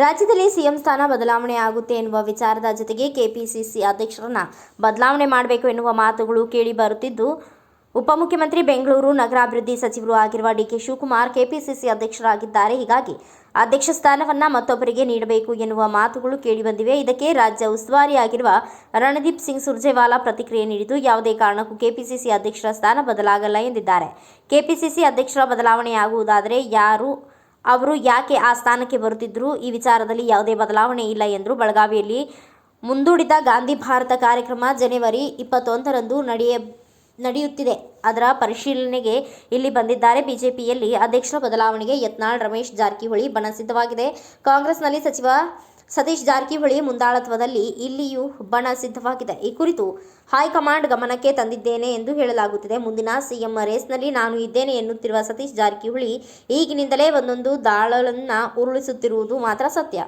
ರಾಜ್ಯದಲ್ಲಿ ಸಿಎಂ ಸ್ಥಾನ ಬದಲಾವಣೆ ಆಗುತ್ತೆ ಎನ್ನುವ ವಿಚಾರದ ಜೊತೆಗೆ ಕೆಪಿಸಿಸಿ ಅಧ್ಯಕ್ಷರನ್ನ ಬದಲಾವಣೆ ಮಾಡಬೇಕು ಎನ್ನುವ ಮಾತುಗಳು ಕೇಳಿ ಬರುತ್ತಿದ್ದು, ಉಪಮುಖ್ಯಮಂತ್ರಿ ಬೆಂಗಳೂರು ನಗರಾಭಿವೃದ್ಧಿ ಸಚಿವರು ಆಗಿರುವ ಡಿಕೆ ಶಿವಕುಮಾರ್ ಕೆಪಿಸಿಸಿ ಅಧ್ಯಕ್ಷರಾಗಿದ್ದಾರೆ. ಹೀಗಾಗಿ ಅಧ್ಯಕ್ಷ ಸ್ಥಾನವನ್ನು ಮತ್ತೊಬ್ಬರಿಗೆ ನೀಡಬೇಕು ಎನ್ನುವ ಮಾತುಗಳು ಕೇಳಿಬಂದಿವೆ. ಇದಕ್ಕೆ ರಾಜ್ಯ ಉಸ್ತುವಾರಿಯಾಗಿರುವ ರಣದೀಪ್ ಸಿಂಗ್ ಸುರ್ಜೇವಾಲಾ ಪ್ರತಿಕ್ರಿಯೆ ನೀಡಿದ್ದು, ಯಾವುದೇ ಕಾರಣಕ್ಕೂ ಕೆಪಿಸಿಸಿ ಅಧ್ಯಕ್ಷರ ಸ್ಥಾನ ಬದಲಾಗಲ್ಲ ಎಂದಿದ್ದಾರೆ. ಕೆಪಿಸಿಸಿ ಅಧ್ಯಕ್ಷರ ಬದಲಾವಣೆಯಾಗುವುದಾದರೆ ಅವರು ಯಾಕೆ ಆ ಸ್ಥಾನಕ್ಕೆ ಬರುತ್ತಿದ್ದರು? ಈ ವಿಚಾರದಲ್ಲಿ ಯಾವುದೇ ಬದಲಾವಣೆ ಇಲ್ಲ ಎಂದರು. ಬೆಳಗಾವಿಯಲ್ಲಿ ಮುಂದೂಡಿದ ಗಾಂಧಿ ಭಾರತ ಕಾರ್ಯಕ್ರಮ ಜನವರಿ 21ರಂದು ನಡೆಯುತ್ತಿದೆ. ಅದರ ಪರಿಶೀಲನೆಗೆ ಇಲ್ಲಿ ಬಂದಿದ್ದಾರೆ. ಬಿಜೆಪಿಯಲ್ಲಿ ಅಧ್ಯಕ್ಷರ ಬದಲಾವಣೆಗೆ ಯತ್ನಾಳ್, ರಮೇಶ್ ಜಾರಕಿಹೊಳಿ ಬಣ ಸಿದ್ಧವಾಗಿದೆ. ಕಾಂಗ್ರೆಸ್ನಲ್ಲಿ ಸಚಿವ ಸತೀಶ್ ಜಾರಕಿಹೊಳಿ ಮುಂದಾಳತ್ವದಲ್ಲಿ ಇಲ್ಲಿಯೂ ಬಣ ಸಿದ್ಧವಾಗಿದೆ. ಈ ಕುರಿತು ಹೈಕಮಾಂಡ್ ಗಮನಕ್ಕೆ ತಂದಿದ್ದೇನೆ ಎಂದು ಹೇಳಲಾಗುತ್ತಿದೆ. ಮುಂದಿನ ಸಿಎಂ ರೇಸ್ನಲ್ಲಿ ನಾನು ಇದ್ದೇನೆ ಎನ್ನುತ್ತಿರುವ ಸತೀಶ್ ಜಾರಕಿಹೊಳಿ ಈಗಿನಿಂದಲೇ ಒಂದೊಂದು ದಾಳನ್ನು ಉರುಳಿಸುತ್ತಿರುವುದು ಮಾತ್ರ ಸತ್ಯ.